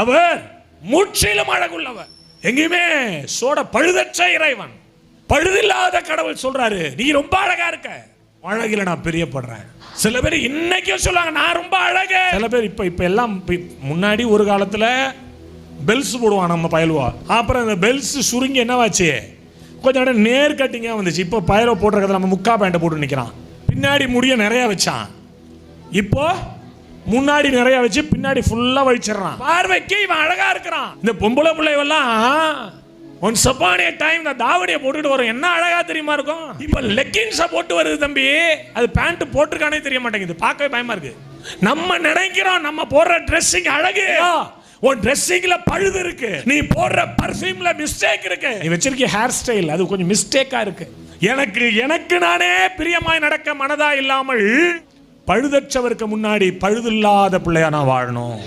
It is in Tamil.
அவர் முற்றிலும் அழகுள்ளவர். எங்கேயுமே சோட பழுதற்ற இறைவன், பழுதில்லாத கடவுள் சொல்றாரு, நீ ரொம்ப அழகா இருக்க, அழகில நான் பிரியப்படுறேன். சில பேர் இன்னைக்கும் சொல்லுவாங்க நான் ரொம்ப அழகு. சில பேர் இப்ப எல்லாம் முன்னாடி ஒரு காலத்துல பெல்ஸ் போடுவான் நம்ம பயலுவா, அப்புறம் அந்த பெல்ஸ் சுருங்கி என்னவாச்சு, கொஞ்சம் நேர் கட்டிங்கா வந்துச்சு. இப்போ பயலோ போட்டிருக்கிறத நம்ம முக்கா பேண்ட்டை போட்டு நிற்கிறான். பின்னாடி முடிய நிறைய வச்சான், இப்போ முன்னாடி நிறைய வச்சு பின்னாடி ஃபுல்லா வழிச்சிடறான். பார்வைக்கு இவன் அழகா இருக்கிறான். இந்த பொம்பளை பிள்ளைவெல்லாம் ஒன்ஸ் அப்பான் ஏ டைம் இந்த தாவடியை போட்டுட்டு வரும், என்ன அழகா தெரியுமா இருக்கும். இப்ப லெக்கின்ஸை போட்டு வருது தம்பி, அது பேண்ட் போட்டிருக்கானே தெரிய மாட்டேங்குது, பார்க்கவே பயமா இருக்கு. நம்ம நினைக்கிறோம் நம்ம போடுற ட்ரெஸ்ஸிங் அழகு, உன் ட்ரெஸ்ஸிங்ல பழுது இருக்கு, நீ போடுற பர்ஃபியூம்ல மிஸ்டேக் இருக்கு, நீ வச்சிருக்க ஹேர் ஸ்டைல் அது கொஞ்சம் மிஸ்டேக்கா இருக்கு. எனக்கு நானே பிரியமாய் நடக்க மனதா இல்லாமல் பழுதற்றவருக்கு முன்னாடி பழுதில்லாத பிள்ளையா நான் வாழணும்.